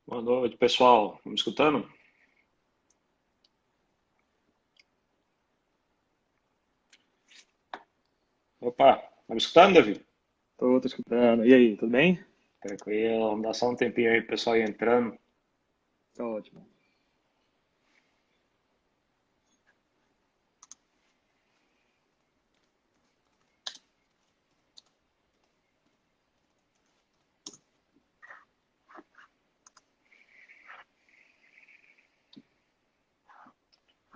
Boa noite, pessoal. Estão me escutando? Opa, tá me escutando, Davi? Tô escutando. E aí, tudo bem? Tranquilo, vamos dar só um tempinho aí pro pessoal ir entrando. Tá ótimo.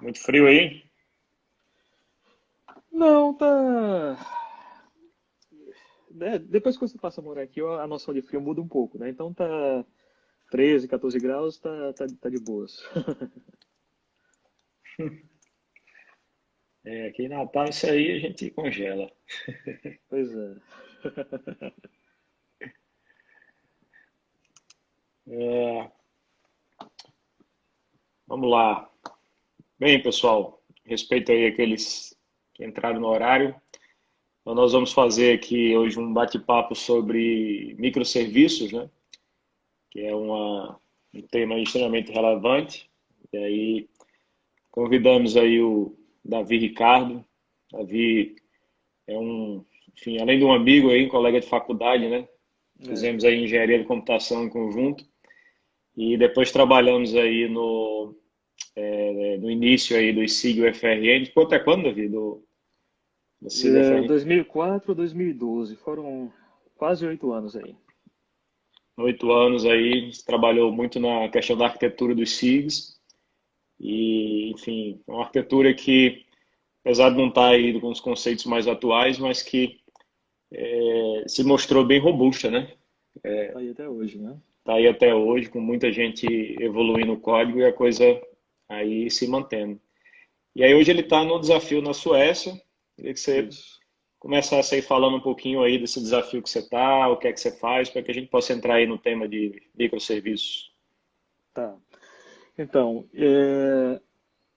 Muito frio aí? Não, tá. Depois que você passa a morar aqui, a noção de frio muda um pouco, né? Então tá 13, 14 graus, tá de boas. É, aqui em Natal isso aí a gente congela. Pois é. É, vamos lá. Bem, pessoal, respeito aí aqueles que entraram no horário. Então nós vamos fazer aqui hoje um bate-papo sobre microserviços, né? Que é um tema extremamente relevante. E aí convidamos aí o Davi Ricardo. Davi é enfim, além de um amigo aí, um colega de faculdade, né? É. Fizemos aí engenharia de computação em conjunto e depois trabalhamos aí no início aí do SIG UFRN. Quanto é quando, Davi, do SIG É, UFRN? 2004, 2012, foram quase 8 anos aí. 8 anos aí, a gente trabalhou muito na questão da arquitetura dos SIGs e, enfim, é uma arquitetura que, apesar de não estar aí com os conceitos mais atuais, mas que se mostrou bem robusta, né? Tá aí até hoje, né? Tá aí até hoje, com muita gente evoluindo o código e a coisa aí se mantendo. E aí hoje ele está no desafio na Suécia. Queria que você Isso. começasse aí falando um pouquinho aí desse desafio que você está, o que é que você faz, para que a gente possa entrar aí no tema de microserviços. Tá. Então,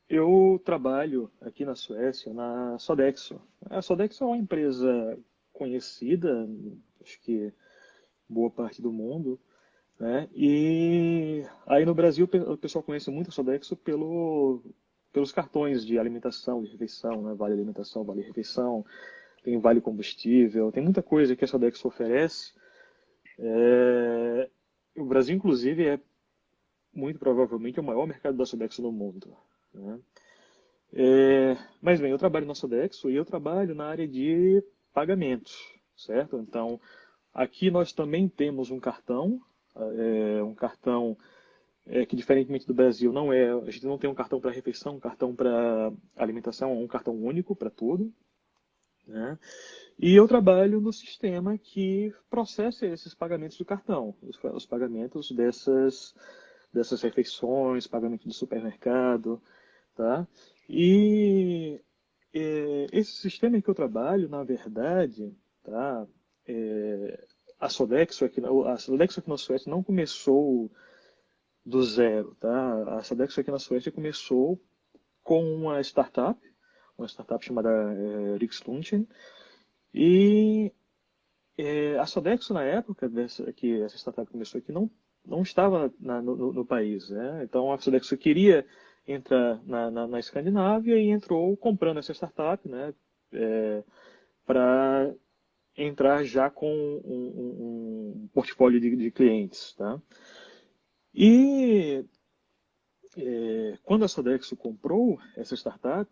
eu trabalho aqui na Suécia, na Sodexo. A Sodexo é uma empresa conhecida, acho que boa parte do mundo, né? E aí no Brasil o pessoal conhece muito a Sodexo pelos cartões de alimentação, de refeição, né? Vale alimentação, vale refeição, tem vale combustível, tem muita coisa que a Sodexo oferece. É, O Brasil, inclusive, é muito provavelmente o maior mercado da Sodexo no mundo, né? Mas bem, eu trabalho na Sodexo e eu trabalho na área de pagamentos, certo? Então, aqui nós também temos um cartão, que diferentemente do Brasil a gente não tem um cartão para refeição, um cartão para alimentação, um cartão único para tudo, né? E eu trabalho no sistema que processa esses pagamentos do cartão, os pagamentos dessas refeições, pagamento do supermercado, tá? E esse sistema em que eu trabalho, na verdade, tá? É, a Sodexo aqui na Suécia não começou do zero, tá? A Sodexo aqui na Suécia começou com uma startup chamada Rikslunchen, e a Sodexo na época que essa startup começou aqui não estava no país, né? Então a Sodexo queria entrar na Escandinávia e entrou comprando essa startup, né? Para entrar já com um portfólio de clientes, tá? E quando a Sodexo comprou essa startup,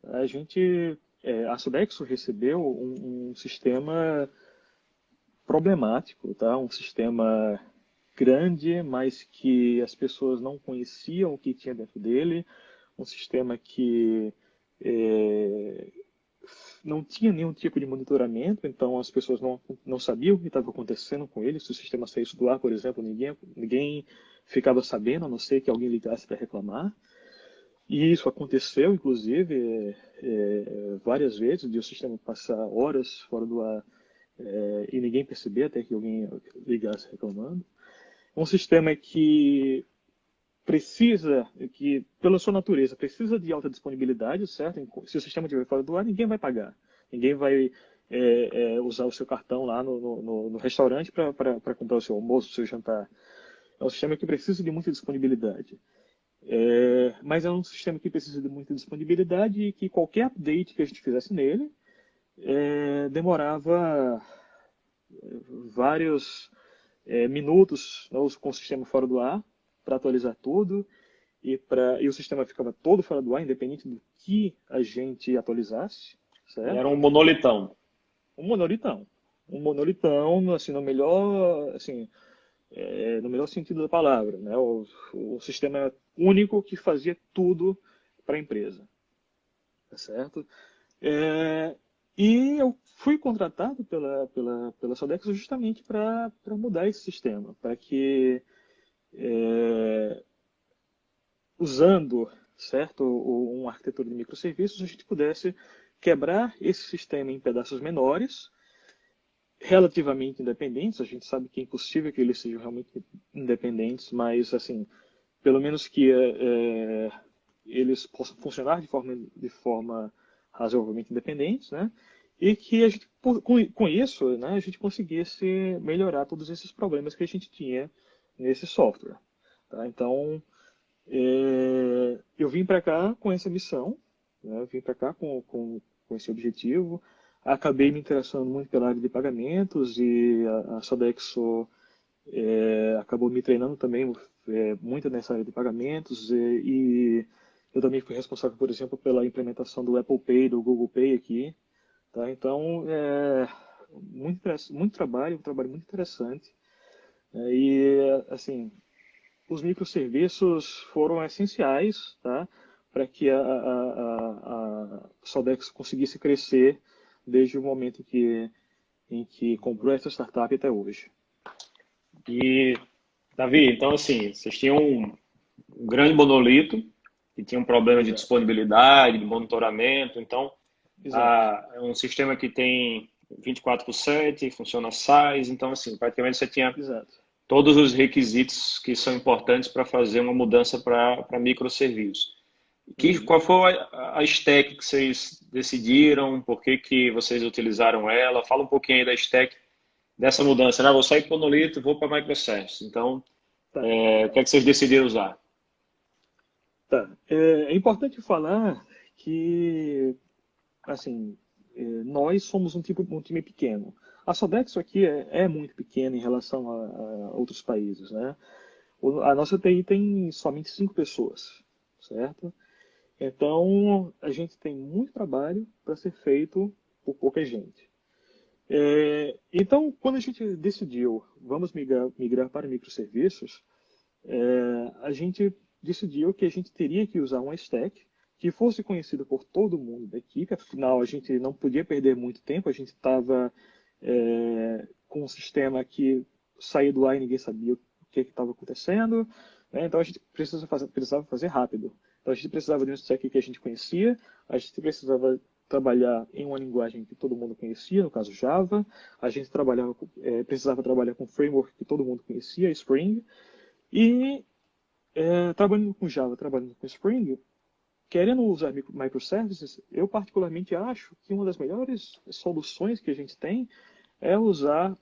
a Sodexo recebeu um sistema problemático, tá? Um sistema grande, mas que as pessoas não conheciam o que tinha dentro dele, um sistema que é, não tinha nenhum tipo de monitoramento, então as pessoas não sabiam o que estava acontecendo com ele. Se o sistema saísse do ar, por exemplo, ninguém ficava sabendo, a não ser que alguém ligasse para reclamar. E isso aconteceu, inclusive, várias vezes, de o sistema passar horas fora do ar e ninguém perceber até que alguém ligasse reclamando. É um sistema que, pela sua natureza, precisa de alta disponibilidade, certo? Se o sistema estiver fora do ar, ninguém vai pagar. Ninguém vai usar o seu cartão lá no restaurante para comprar o seu almoço, o seu jantar. é um sistema que precisa de muita disponibilidade. Mas é um sistema que precisa de muita disponibilidade e que qualquer update que a gente fizesse nele demorava vários minutos, né, com o sistema fora do ar para atualizar tudo e o sistema ficava todo fora do ar, independente do que a gente atualizasse, E certo? era um monolitão. Um monolitão. Um monolitão, assim, no melhor, assim, no melhor sentido da palavra, né? O sistema único que fazia tudo para a empresa, tá certo? E eu fui contratado pela Sodexo justamente para mudar esse sistema, para que, usando, certo, uma arquitetura de microserviços, a gente pudesse quebrar esse sistema em pedaços menores, relativamente independentes. A gente sabe que é impossível que eles sejam realmente independentes, mas, assim, pelo menos que eles possam funcionar de forma razoavelmente independentes, né? E que a gente, com isso, né, a gente conseguisse melhorar todos esses problemas que a gente tinha nesse software. Tá? Então, eu vim para cá com essa missão, né? Eu vim para cá com esse objetivo. Acabei me interessando muito pela área de pagamentos e a Sodexo acabou me treinando também muito nessa área de pagamentos e eu também fui responsável, por exemplo, pela implementação do Apple Pay, do Google Pay aqui, tá? Então, muito trabalho, um trabalho muito interessante. Assim, os microserviços foram essenciais, tá? Para que a Sodexo conseguisse crescer desde o momento em que comprou essa startup até hoje. E, Davi, então assim, vocês tinham um grande monolito que tinha um problema de Exato, disponibilidade, de monitoramento. Então, exato, é um sistema que tem 24/7, funciona SaaS. Então, assim, praticamente você tinha exato. todos os requisitos que são importantes para fazer uma mudança para microserviços. Uhum. Qual foi a stack que vocês decidiram? Por que que vocês utilizaram ela? Fala um pouquinho aí da stack dessa mudança, né? Vou sair do monolito, vou para microservices. Então, Tá, o que é que vocês decidiram usar? tá. É importante falar que, assim, nós somos um time pequeno. A Sodexo aqui é muito pequena em relação a outros países, né? A nossa TI tem somente 5 pessoas, certo? Então, a gente tem muito trabalho para ser feito por pouca gente. Então, quando a gente decidiu, vamos migrar para microserviços, a gente decidiu que a gente teria que usar uma stack que fosse conhecida por todo mundo da equipe. Afinal, a gente não podia perder muito tempo. A gente estava com um sistema que saía do ar e ninguém sabia o que estava acontecendo, né? Então a gente precisava fazer rápido. Então a gente precisava de um stack que a gente conhecia. A gente precisava trabalhar em uma linguagem que todo mundo conhecia, no caso Java. A gente precisava trabalhar com um framework que todo mundo conhecia, Spring. E trabalhando com Java, trabalhando com Spring, querendo usar microservices, eu particularmente acho que uma das melhores soluções que a gente tem é usar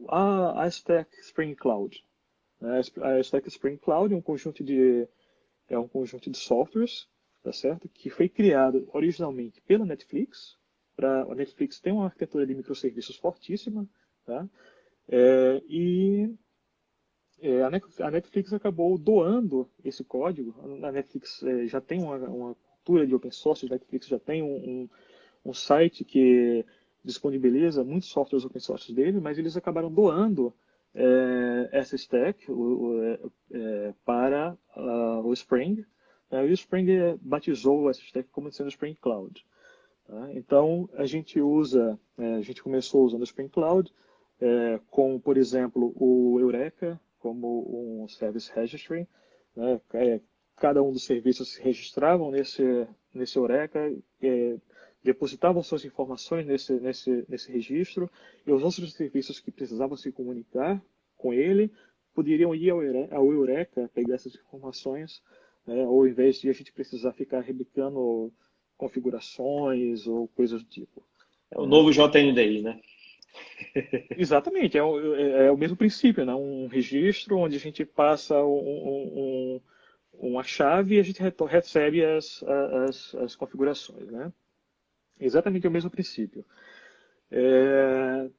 a Stack Spring Cloud. A Stack Spring Cloud é um conjunto de softwares, tá certo? Que foi criado originalmente pela Netflix. A Netflix tem uma arquitetura de microserviços fortíssima, tá? E a Netflix acabou doando esse código. A Netflix já tem uma cultura de open source, a Netflix já tem um site que disponibiliza muitos softwares open source dele, mas eles acabaram doando essa stack para o Spring. E o Spring batizou essa stack como sendo Spring Cloud. Tá? Então, a gente começou usando o Spring Cloud, com, por exemplo, o Eureka como um Service Registry. Né? Cada um dos serviços se registravam nesse Eureka, depositavam suas informações nesse registro, e os outros serviços que precisavam se comunicar com ele poderiam ir ao Eureka pegar essas informações, né? Ao invés de a gente precisar ficar replicando configurações ou coisas do tipo. É o Né? novo JNDI, né? Exatamente, é o mesmo princípio, né? Um registro onde a gente passa uma chave e a gente recebe as configurações, né? Exatamente o mesmo princípio. É,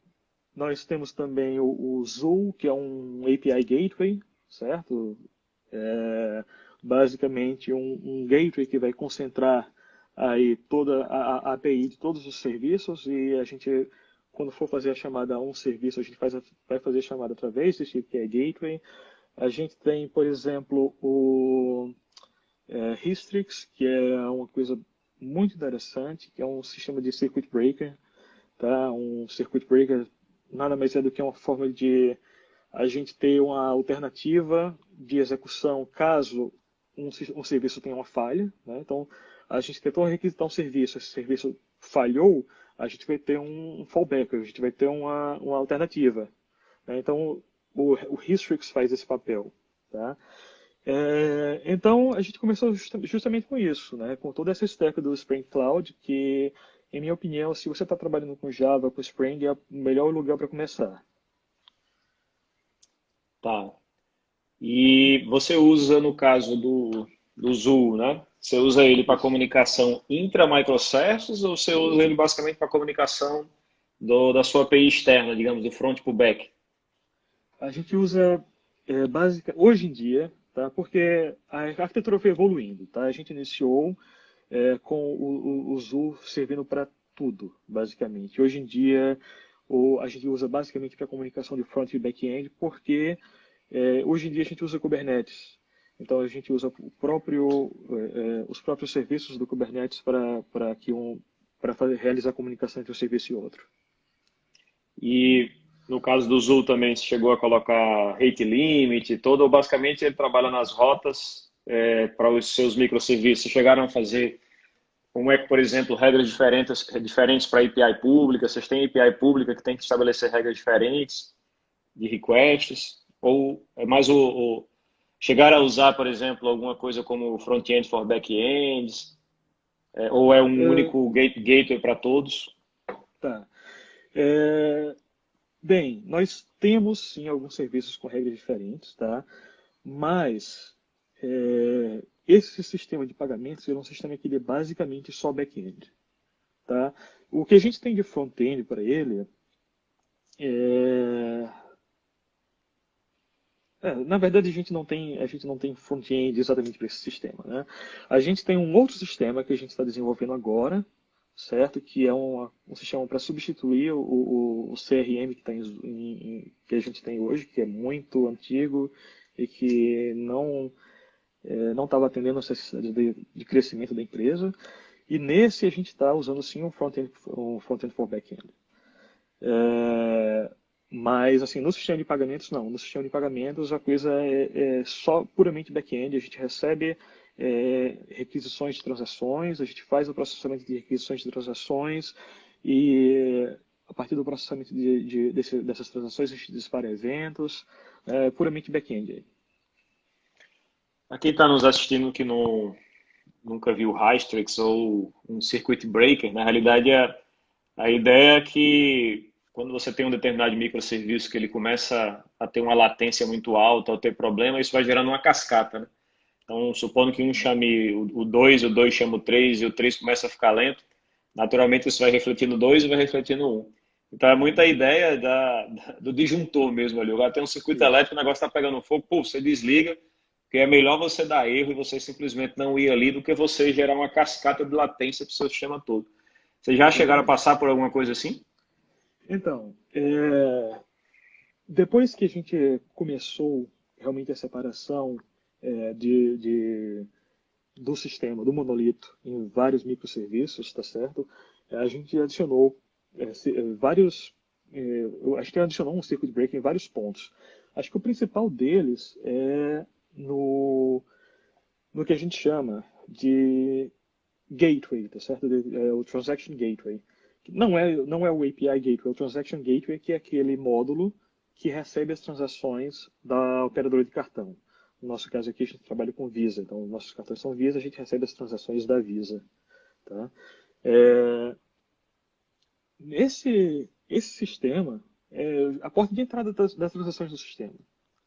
nós temos também o Zool, que é um API Gateway, certo? É, basicamente um gateway que vai concentrar aí toda a API de todos os serviços e a gente, quando for fazer a chamada a um serviço, a gente vai fazer a chamada através desse API Gateway. A gente tem, por exemplo, o Hystrix, que é uma coisa muito interessante, que é um sistema de circuit breaker, tá? Um circuit breaker nada mais é do que uma forma de a gente ter uma alternativa de execução caso um serviço tenha uma falha, né? Então, a gente tentou requisitar um serviço, esse serviço falhou, a gente vai ter um fallback, a gente vai ter uma alternativa, né? Então, o Hystrix faz esse papel, tá? Então, a gente começou justamente com isso, né? Com toda essa stack do Spring Cloud, que, em minha opinião, se você está trabalhando com Java, com Spring, é o melhor lugar para começar. Tá. E você usa, no caso do Zoom, né? Você usa ele para Isso. comunicação intra-microservices ou você usa ele basicamente para comunicação da sua API externa, digamos, do front para o back? A gente usa hoje em dia, tá? Porque a arquitetura foi evoluindo, tá? A gente iniciou com o Zoom servindo para tudo, basicamente. Hoje em dia, a gente usa basicamente para comunicação de front e back-end, porque hoje em dia a gente usa Kubernetes. Então a gente usa os próprios serviços do Kubernetes para realizar a comunicação entre um serviço e outro. E no caso do Zoom também você chegou a colocar rate limit, todo, ou basicamente ele trabalha nas rotas para os seus microserviços. Vocês chegaram a fazer, como é que, por exemplo, regras diferentes para API pública? Vocês têm API pública que tem que estabelecer regras diferentes de requests? Ou é mais chegar a usar, por exemplo, alguma coisa como front-end for back-ends? Ou é um Uh, único gateway para todos? tá. É, bem, nós temos sim alguns serviços com regras diferentes, tá? Mas esse sistema de pagamentos é um sistema que ele é basicamente só back-end, tá? O que a gente tem de front-end para ele é, na verdade a gente não tem front-end exatamente para esse sistema, né? A gente tem um outro sistema que a gente está desenvolvendo agora, certo? Que é um sistema para substituir o CRM que a gente tem hoje, que é muito antigo e que não estava atendendo às necessidades de crescimento da empresa. E nesse a gente está usando sim um front-end for back-end. Mas assim, no sistema de pagamentos não. No sistema de pagamentos a coisa é só puramente back-end. A gente recebe requisições de transações, a gente faz o processamento de requisições de transações e a partir do processamento dessas transações a gente dispara eventos, puramente back-end. Para quem está nos assistindo que nunca viu Hystrix ou um Circuit Breaker, na realidade a ideia é que quando você tem um determinado microserviço que ele começa a ter uma latência muito alta ou ter problema, isso vai gerando uma cascata, né? Então, supondo que um chame o 2, o 2 chama o 3 e o 3 começa a ficar lento, naturalmente isso vai refletir no 2 e vai refletir no um. Então, é muita ideia do disjuntor mesmo ali. Agora tem um circuito Isso. elétrico, o negócio está pegando fogo, pô, você desliga, porque é melhor você dar erro e você simplesmente não ir ali do que você gerar uma cascata de latência para o seu sistema todo. Vocês já chegaram a Exatamente. passar por alguma coisa assim? Então, depois que a gente começou realmente a separação do sistema, do monolito, em vários microserviços, tá certo? A gente adicionou vários. Eu acho que adicionou um circuit breaker em vários pontos. Acho que o principal deles é no que a gente chama de gateway, tá certo? O Transaction Gateway. Não é o API Gateway, é o Transaction Gateway, que é aquele módulo que recebe as transações da operadora de cartão. No nosso caso aqui, a gente trabalha com Visa, então nossos cartões são Visa, a gente recebe as transações da Visa. Tá? Esse sistema, a porta de entrada das transações do sistema,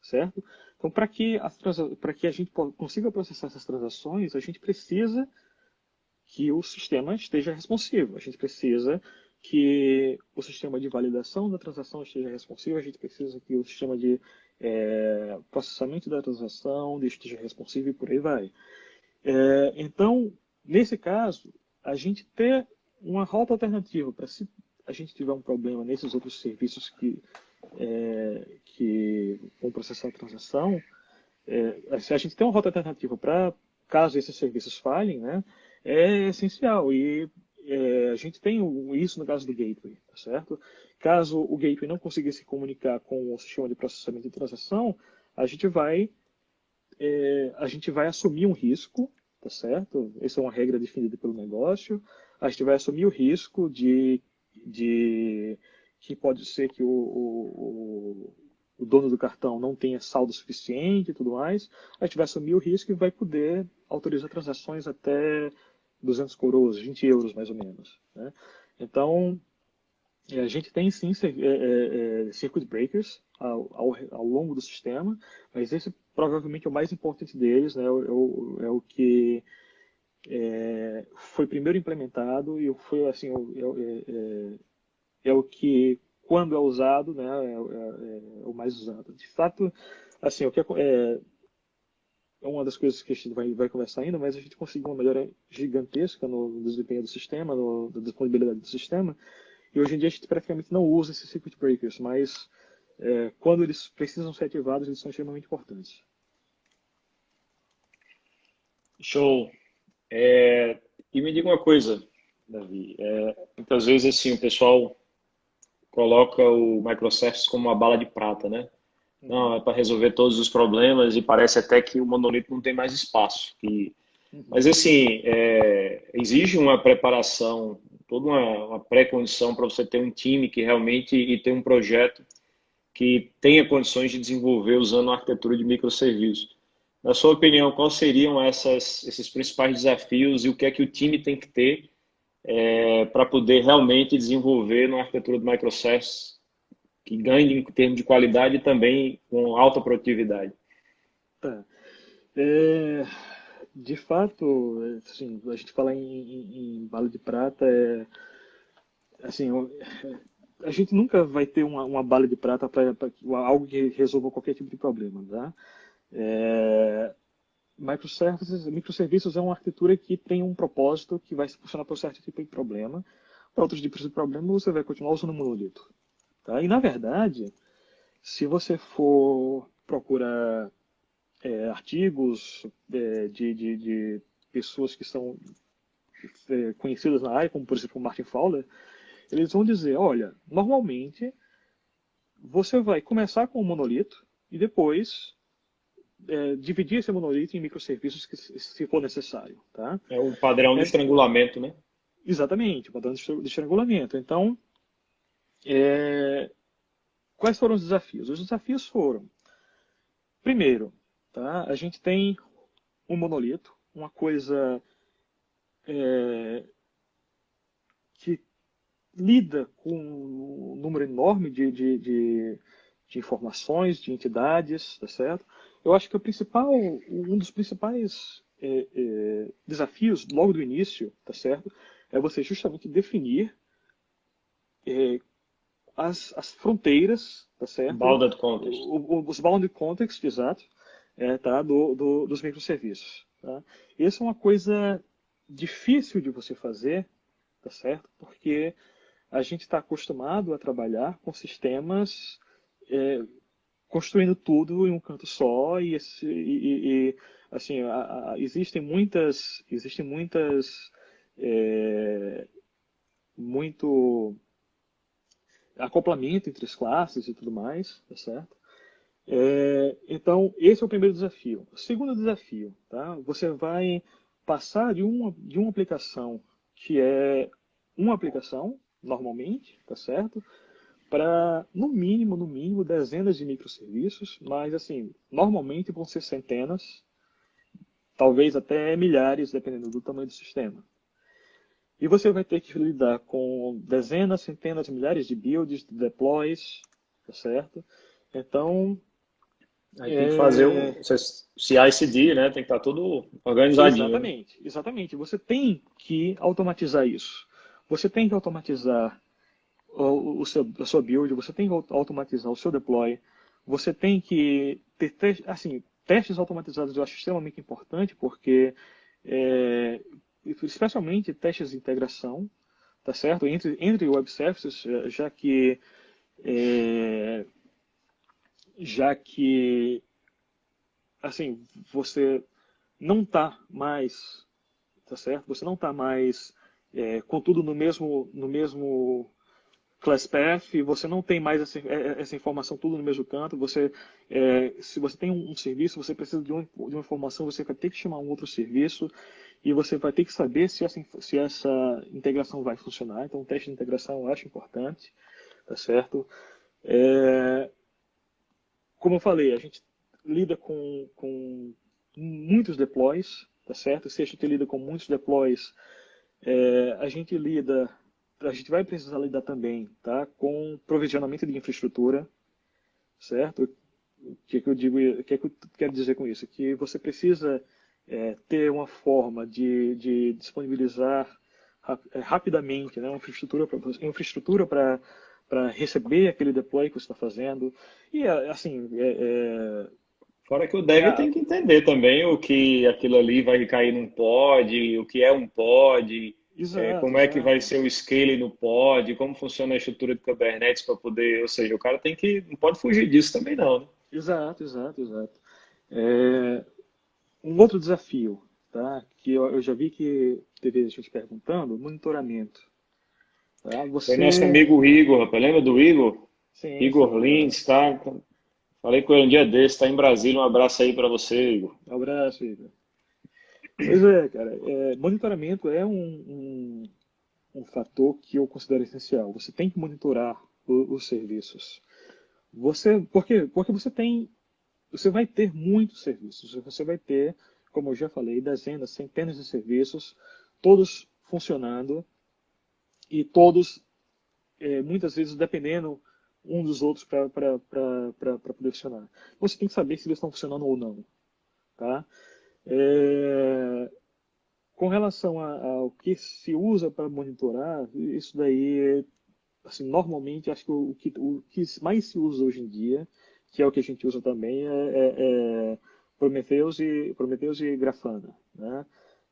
certo? Então, para que a gente consiga processar essas transações, a gente precisa que o sistema esteja responsivo. A gente precisa que o sistema de validação da transação esteja responsivo. A gente precisa que o sistema de processamento da transação esteja responsivo e por aí vai. Então, nesse caso, a gente ter uma rota alternativa para se a gente tiver um problema nesses outros serviços que vão processar a transação, se a gente tem uma rota alternativa para caso esses serviços falhem, né, é essencial. E a gente tem isso no caso do gateway, tá certo? Caso o gateway não consiga se comunicar com o sistema de processamento de transação, a gente vai assumir um risco, tá certo? Essa é uma regra definida pelo negócio. A gente vai assumir o risco de que pode ser que o dono do cartão não tenha saldo suficiente e tudo mais. A gente vai assumir o risco e vai poder autorizar transações até 200 coroas, 20 euros mais ou menos, né? Então, a gente tem sim circuit breakers ao longo do sistema, mas esse provavelmente é o mais importante deles, né? É o que foi primeiro implementado e foi assim, é o que, quando é usado, né, é o mais usado. De fato, assim, o que é uma das coisas que a gente vai conversar ainda, mas a gente conseguiu uma melhora gigantesca no desempenho do sistema, na disponibilidade do sistema, e hoje em dia a gente praticamente não usa esses circuit breakers, mas quando eles precisam ser ativados, eles são extremamente importantes. Show. E me diga uma coisa, Davi. Muitas vezes assim, o pessoal coloca o microservices como uma bala de prata, né? Não, é para resolver todos os problemas e parece até que o monolito não tem mais espaço. Mas assim, exige uma preparação, toda uma pré-condição para você ter um time que realmente e ter um projeto que tenha condições de desenvolver usando a arquitetura de microserviços. Na sua opinião, quais seriam esses principais desafios e o que é que o time tem que ter para poder realmente desenvolver uma arquitetura de microservices que ganhe em termos de qualidade e também com alta produtividade? Tá. De fato, assim, a gente fala em bala de prata, assim, a gente nunca vai ter uma bala de prata para algo que resolva qualquer tipo de problema, tá? Microserviços é uma arquitetura que tem um propósito que vai funcionar para um certo tipo de problema. Para outros tipos de problema, você vai continuar usando o monolito. Tá? E, na verdade, se você for procurar artigos de pessoas que são conhecidas na área, como, por exemplo, o Martin Fowler, eles vão dizer, olha, normalmente você vai começar com um monolito e depois dividir esse monolito em microserviços que, se for necessário. Tá? É o padrão do estrangulamento, né? Exatamente, o padrão de estrangulamento. Então, quais foram os desafios? Os desafios foram, primeiro, tá? A gente tem um monolito, uma coisa que lida com um número enorme de informações, de entidades, tá certo? Eu acho que um dos principais desafios logo do início, tá certo? É você justamente definir as fronteiras, tá certo? Bounded context. Os bounded context, exato, tá? Dos microserviços. Tá? Isso é uma coisa difícil de você fazer, tá certo? Porque a gente está acostumado a trabalhar com sistemas construindo tudo em um canto só assim existem muitas muito acoplamento entre as classes e tudo mais, tá certo? Então esse é o primeiro desafio. O segundo desafio, tá? Você vai passar de uma aplicação que é uma aplicação normalmente, tá certo? Para, no mínimo, dezenas de microserviços, mas, assim, normalmente vão ser centenas, talvez até milhares, dependendo do tamanho do sistema. E você vai ter que lidar com dezenas, centenas, milhares de builds, de deploys, tá certo? Então, Aí tem que fazer um CI/CD, né? Tem que estar tudo organizadinho, né? exatamente, exatamente. Você tem que automatizar isso. Você tem que automatizar a sua build, você tem que automatizar o seu deploy, você tem que ter assim, testes automatizados eu acho extremamente importante, porque é, especialmente testes de integração, tá certo? Entre web services, é, já que assim, você não está mais, tá certo? Você não está mais com tudo no mesmo class path, você não tem mais essa informação tudo no mesmo canto. Se você tem um serviço, você precisa de uma informação, você vai ter que chamar um outro serviço e você vai ter que saber se essa integração vai funcionar. Então, o teste de integração eu acho importante, tá certo? É, como eu falei, a gente lida com muitos deploys, tá certo? Se a gente lida com muitos deploys, a gente vai precisar lidar também, tá? Com provisionamento de infraestrutura, certo? O que é que eu digo, o que é que eu quero dizer com isso? Que você precisa ter uma forma de disponibilizar rapidamente, né, uma infraestrutura para receber aquele deploy que você está fazendo. E assim, Fora que o é dev tem que entender também o que aquilo ali vai cair num pod, o que é um pod, exato, como é que vai exato. ser o scale no pod, como funciona a estrutura de Kubernetes para poder, ou seja, o cara tem que, não pode fugir disso também não, né? Exato, exato, exato. É, um outro desafio, tá? Que eu já vi que teve gente perguntando, monitoramento. Tá? Foi nosso Você. amigo Igor, rapaz, lembra do Igor? Sim, Igor sim, Lins, tá? Falei com ele um dia desse, tá em Brasília, um abraço aí para você, Igor. um abraço, Igor. Pois é, cara, monitoramento é um fator que eu considero essencial. Você tem que monitorar os serviços. Por quê? Porque você vai ter muitos serviços. Você vai ter, como eu já falei, dezenas, centenas de serviços, todos funcionando e todos muitas vezes dependendo um dos outros para poder funcionar. Você tem que saber se eles estão funcionando ou não. Tá? É, com relação ao que se usa para monitorar, isso daí, assim, normalmente, acho que o que mais se usa hoje em dia, que é o que a gente usa também, é Prometheus e Grafana. Né?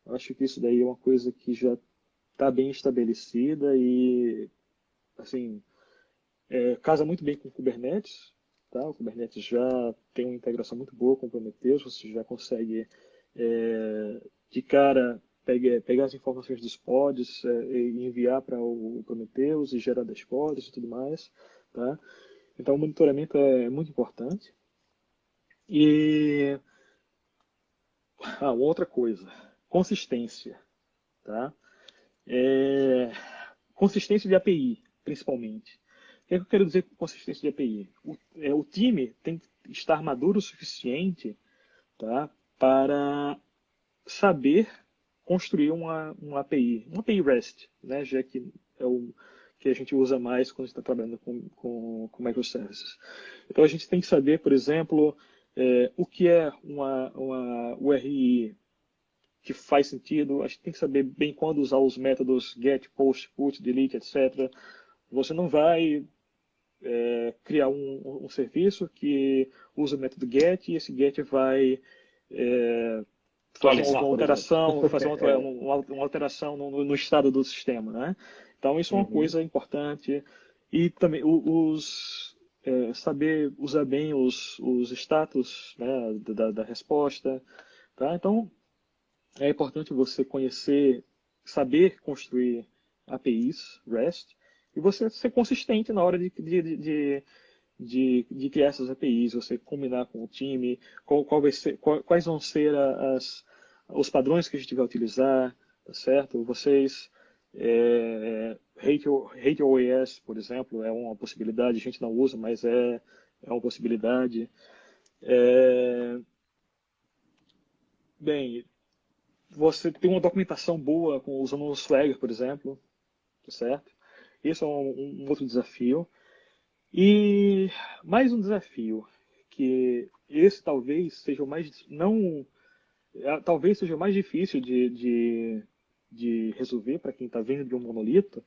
Acho que isso daí é uma coisa que já está bem estabelecida e, assim, casa muito bem com o Kubernetes, tá? O Kubernetes já tem uma integração muito boa com o Prometheus, você já consegue de cara pegar as informações dos pods e enviar para o Prometheus e gerar dashboards e tudo mais, tá? Então o monitoramento é muito importante. E outra coisa, consistência, tá? É, consistência de API, principalmente. O que é que eu quero dizer com consistência de API? O time tem que estar maduro o suficiente, tá, para saber construir uma API, uma API REST, né, já que é o que a gente usa mais quando está trabalhando com microservices. Então a gente tem que saber, por exemplo, o que é uma URI que faz sentido. A gente tem que saber bem quando usar os métodos get, post, put, delete, etc. Você não vai criar um serviço que usa o método get e esse get vai fazer uma Atualizar, por exemplo. alteração, fazer É. uma alteração no estado do sistema, né? Então isso é uma Uhum. coisa importante e também saber usar bem os status, né, da resposta, tá? Então é importante você conhecer, saber construir APIs REST e você ser consistente na hora de criar essas APIs, você combinar com o time, quais vão ser os padrões que a gente vai utilizar, tá certo? Hate OAS, por exemplo, é uma possibilidade, a gente não usa, mas é uma possibilidade. É, bem, você tem uma documentação boa usando o Swagger, por exemplo, tá certo? Isso é um outro desafio. E mais um desafio, que esse talvez seja o mais, não, talvez seja o mais difícil de resolver para quem está vindo de um monolito,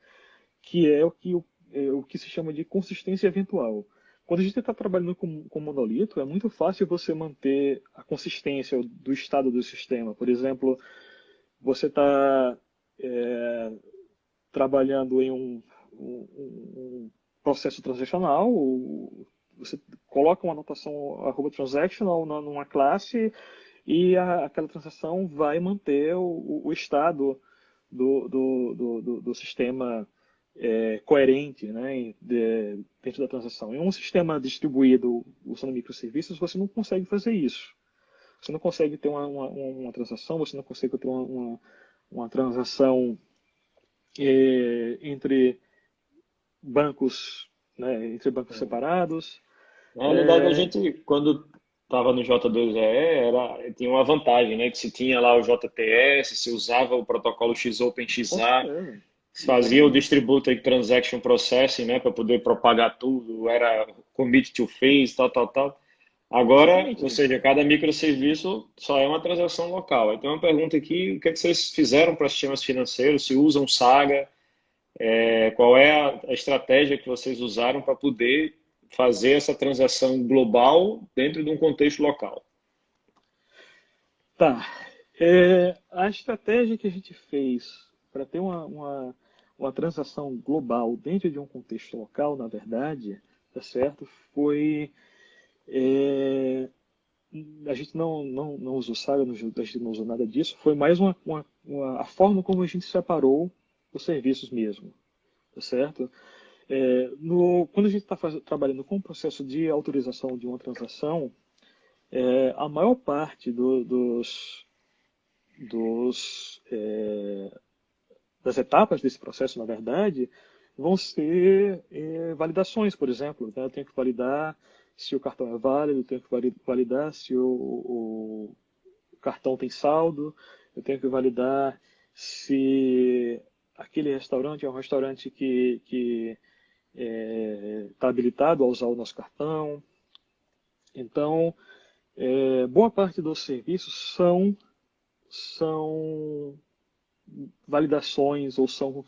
que é o que se chama de consistência eventual. Quando a gente está trabalhando com monolito, é muito fácil você manter a consistência do estado do sistema. Por exemplo, você está trabalhando em um processo transacional, você coloca uma anotação @transactional numa classe e aquela transação vai manter o estado do sistema coerente, né, dentro da transação. Em um sistema distribuído usando microserviços, você não consegue fazer isso. Você não consegue ter uma transação, você não consegue ter uma transação entre bancos, né, entre bancos separados. Na realidade, a É, gente, quando estava no J2EE, tinha uma vantagem, né? Que se tinha lá o JTS, se usava o protocolo com XOpenXA, certeza, se fazia o exatamente. Distributed Transaction Processing, né? Para poder propagar tudo, era commit to phase, tal, tal, tal. Agora, ou Exatamente. seja, cada microserviço só é uma transação local. Então, uma pergunta aqui, o que é que vocês fizeram para sistemas financeiros? Se usam Saga? Qual é a estratégia que vocês usaram para poder fazer essa transação global dentro de um contexto local? Tá. A estratégia que a gente fez para ter uma transação global dentro de um contexto local, na verdade, tá certo? Foi. é, a gente não usou Saga, a gente não usou nada disso. Foi mais a forma como a gente separou os serviços mesmo, tá certo? Quando a gente está trabalhando com o processo de autorização de uma transação, a maior parte dos, das etapas desse processo, na verdade, vão ser validações, por exemplo. Né? Eu tenho que validar se o cartão é válido, eu tenho que validar se o cartão tem saldo, eu tenho que validar se aquele restaurante é um restaurante que está habilitado a usar o nosso cartão. Então, boa parte dos serviços são validações ou são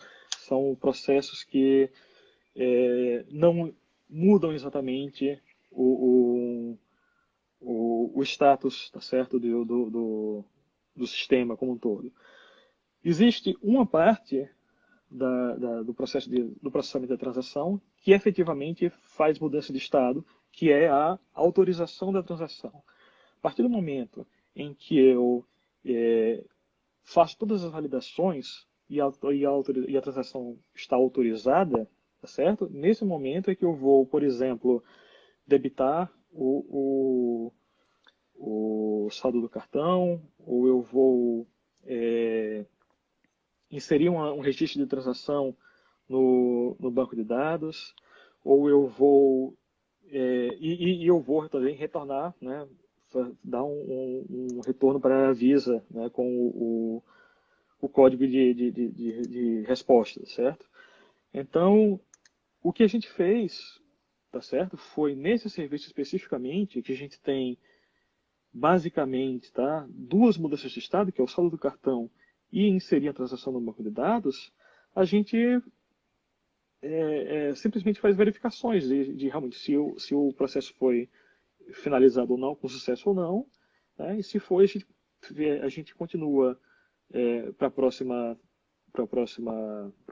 processos que não mudam exatamente o status, tá certo, do sistema como um todo. Existe uma parte do do processamento da transação que efetivamente faz mudança de estado, que é a autorização da transação. A partir do momento em que eu faço todas as validações e a transação está autorizada, tá certo? Nesse momento é que eu vou, por exemplo, debitar o saldo do cartão, ou eu vou inserir um registro de transação no banco de dados, ou eu vou eu vou também retornar, né, dar um retorno para a Visa, né, com o código de resposta, certo? Então, o que a gente fez, tá certo, foi nesse serviço especificamente que a gente tem basicamente, tá, duas mudanças de estado, que é o saldo do cartão e inserir a transação no banco de dados. A gente simplesmente faz verificações de realmente se o processo foi finalizado ou não, com sucesso ou não, né? E se foi, a gente continua para para o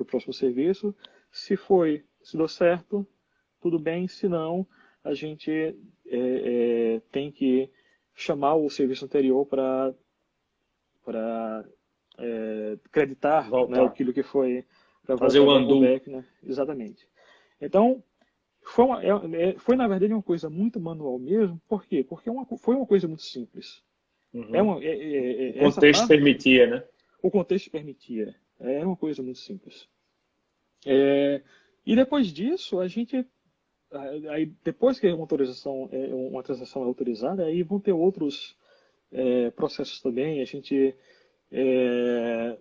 próximo serviço. Se foi, se deu certo, tudo bem. Se não, a gente tem que chamar o serviço anterior para creditar, né, Voltar. aquilo que foi para Fazer voltar o dar undo. rollback, né? Exatamente. Então, foi na verdade uma coisa muito manual mesmo. Por quê? Porque foi uma coisa muito simples. Uhum. O Essa contexto parte, permitia, né? o contexto permitia. É uma coisa muito simples. É, e depois disso, a gente, aí depois que uma transação é autorizada, aí vão ter outros processos também. A gente é,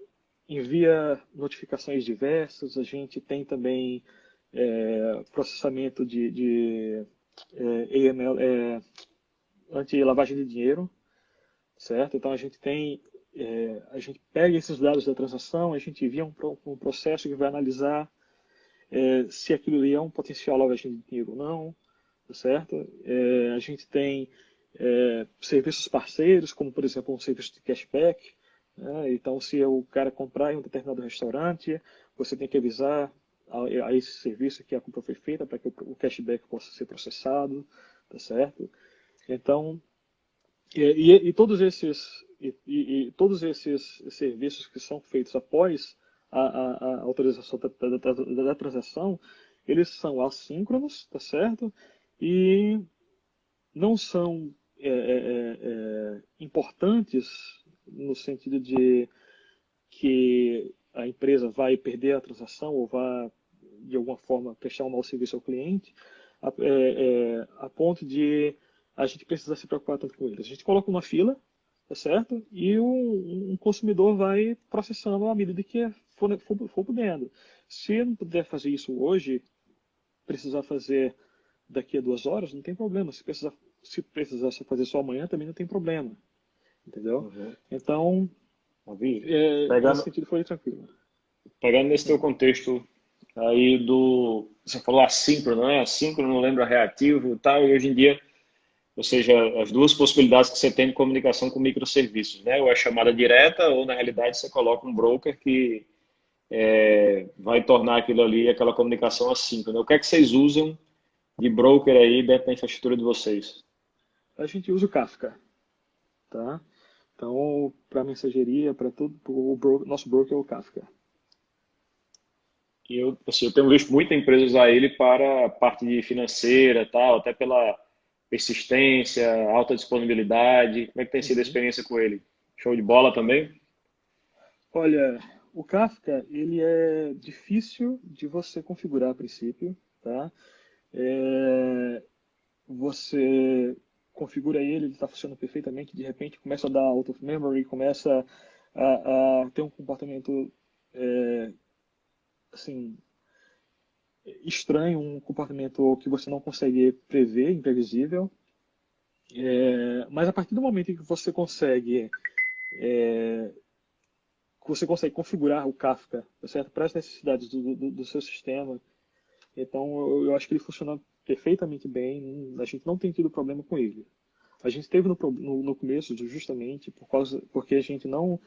envia notificações diversas. A gente tem também processamento de AML, anti-lavagem de dinheiro, certo? Então a gente pega esses dados da transação, a gente envia um processo que vai analisar se aquilo ali é um potencial lavagem de dinheiro ou não, tá certo? A gente tem serviços parceiros, como por exemplo um serviço de cashback, né? Então, se o cara comprar em um determinado restaurante, você tem que avisar a esse serviço que a compra foi feita para que o cashback possa ser processado, tá certo? Então, todos esses serviços que são feitos após a autorização da transação, eles são assíncronos, tá certo? E não são importantes no sentido de que a empresa vai perder a transação ou vai, de alguma forma, prestar um mau serviço ao cliente, a ponto de a gente precisar se preocupar tanto com eles. A gente coloca uma fila, tá certo? E um consumidor vai processando à medida que for podendo. Se não puder fazer isso hoje, precisar fazer daqui a 2 horas, não tem problema. Se precisar fazer só amanhã, também não tem problema. Entendeu? Uhum. Então, nesse Pegando, sentido foi tranquilo. pegando nesse teu contexto aí você falou assíncrono, né? Assíncrono lembra reativo e tal, e hoje em dia, ou seja, as duas possibilidades que você tem de comunicação com microserviços, né? Ou é chamada direta, ou na realidade você coloca um broker que vai tornar aquilo ali, aquela comunicação assíncrona. O que é que vocês usam de broker aí dentro da infraestrutura de vocês? A gente usa o Kafka, tá? Então, para mensageria, para tudo, nosso broker é o Kafka. E eu tenho visto muita empresa usar ele para a parte de financeira, tal, até pela persistência, alta disponibilidade. Como é que tem sido a Uhum. experiência com ele? Show de bola também? Olha, o Kafka, ele é difícil de você configurar a princípio, tá? É, você configura ele está funcionando perfeitamente, de repente começa a dar out of memory, começa a ter um comportamento assim, estranho, um comportamento que você não consegue prever, imprevisível. Mas a partir do momento em que você consegue configurar o Kafka, tá certo? Para as necessidades do seu sistema, então eu acho que ele funciona perfeitamente bem, a gente não tem tido problema com ele. A gente teve no começo justamente porque a gente não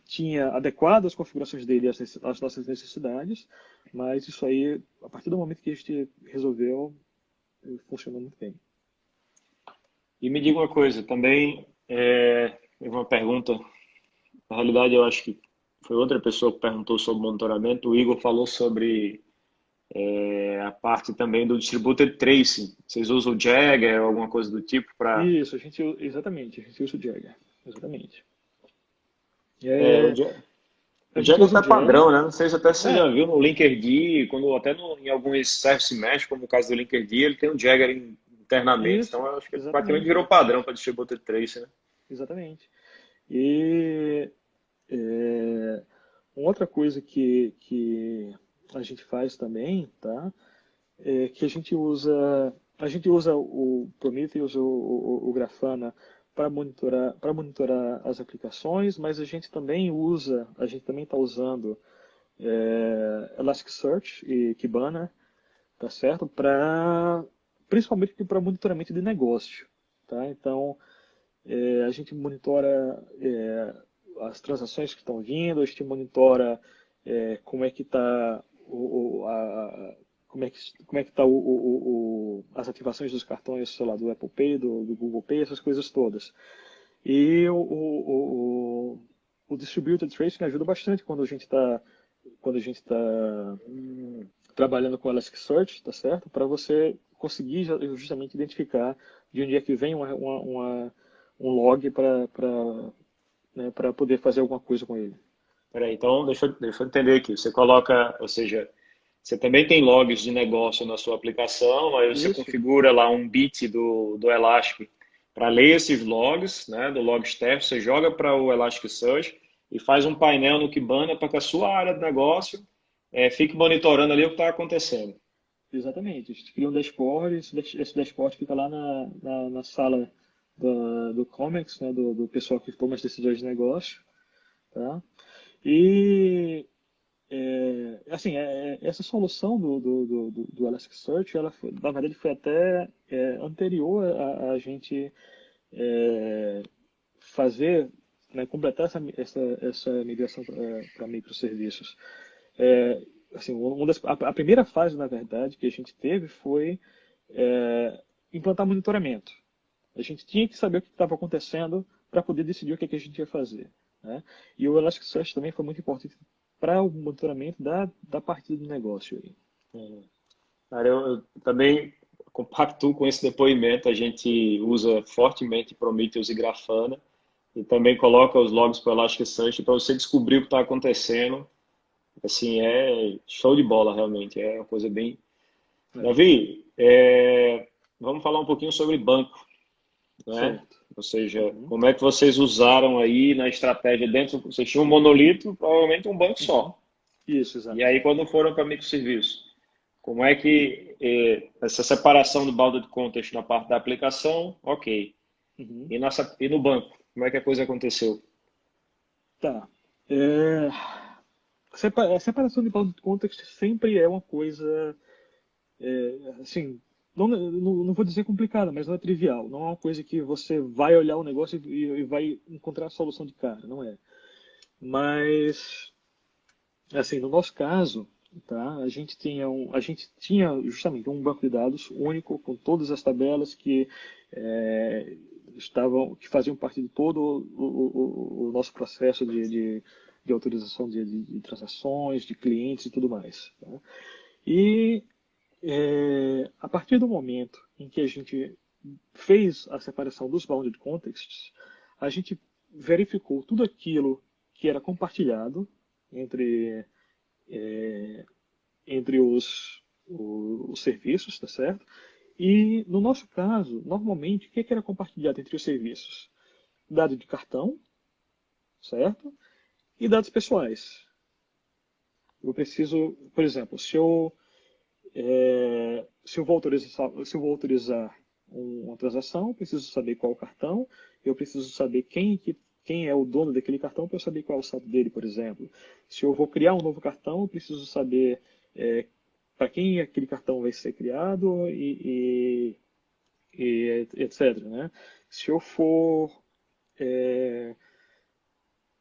tinha adequado as configurações dele às nossas necessidades, mas isso aí, a partir do momento que a gente resolveu, funcionou muito bem. E me diga uma coisa, também, uma pergunta, na realidade eu acho que foi outra pessoa que perguntou sobre monitoramento, o Igor falou sobre a parte também do Distributed Tracing. Vocês usam o Jagger ou alguma coisa do tipo para... Isso, exatamente, a gente usa o Jagger, exatamente. É, o A O gente Jagger usa o até Jagger, padrão, né? Não sei se até você já é, viu no Linkerd, quando até em alguns service mesh, como o caso do Linkerd, ele tem um Jagger internamente. Então, isso, eu acho que praticamente exatamente, virou padrão para Distributed Trace, né? exatamente. E é, uma outra coisa que a gente faz também, tá? Que a gente usa o Prometheus, o Grafana para monitorar as aplicações, mas a gente também está usando Elasticsearch e Kibana, tá certo? Principalmente para monitoramento de negócio, tá? Então, a gente monitora as transações que estão vindo, a gente monitora como é que está como é que tá as ativações dos cartões, sei lá, do Apple Pay, do Google Pay, essas coisas todas. E o Distributed Tracing ajuda bastante quando a gente está trabalhando com Elasticsearch, tá certo? Para você conseguir justamente identificar de onde é que vem um log para poder fazer alguma coisa com ele. Peraí, então deixa eu entender aqui. Você coloca, ou seja, você também tem logs de negócio na sua aplicação, aí você Isso, configura lá um bit do Elastic para ler esses logs, né, do Logstash, você joga para o Elasticsearch e faz um painel no Kibana para que a sua área de negócio fique monitorando ali o que está acontecendo. Exatamente. A gente cria um dashboard, esse dashboard fica lá na sala do Comex, né, do pessoal que toma as decisões de negócio, tá? E assim, essa solução do Elasticsearch, na verdade, foi até anterior a gente é, fazer, né, completar essa migração para microserviços. É, assim, a primeira fase, na verdade, que a gente teve foi implantar monitoramento. A gente tinha que saber o que estava acontecendo para poder decidir o que a gente ia fazer. Né? E o Elasticsearch também foi muito importante para o monitoramento da parte do negócio. Aí. Cara, eu também compactuo com esse depoimento. A gente usa fortemente Prometheus e Grafana e também coloca os logs para o Elasticsearch para você descobrir o que está acontecendo. Assim, é show de bola, realmente. É uma coisa bem. É, Davi, vamos falar um pouquinho sobre banco, né? certo. Ou seja, Uhum, como é que vocês usaram aí na estratégia dentro? Vocês tinham um monolito, provavelmente um banco uhum. só. Isso, E exato. aí, quando foram para microserviços, como é que essa separação do balda de context na parte da aplicação, ok. Uhum. E no banco, como é que a coisa aconteceu? Tá. É, a separação de pauta de context sempre é uma coisa, assim, não vou dizer complicada, mas não é trivial. Não é uma coisa que você vai olhar o negócio e vai encontrar a solução de cara, não é. Mas, assim, no nosso caso, tá, a gente tinha justamente um banco de dados único com todas as tabelas é, que faziam parte de todo o nosso processo de autorização de transações, de clientes e tudo mais. Tá? E a partir do momento em que a gente fez a separação dos bounded contexts, a gente verificou tudo aquilo que era compartilhado entre, é, entre os serviços, tá certo? E no nosso caso, normalmente, o que era compartilhado entre os serviços? Dado de cartão, certo? E dados pessoais. Eu preciso, por exemplo, se eu vou autorizar uma transação, eu preciso saber qual é o cartão, eu preciso saber quem é o dono daquele cartão para eu saber qual é o saldo dele, por exemplo. Se eu vou criar um novo cartão, eu preciso saber para quem aquele cartão vai ser criado e etc. Né? Se eu for é,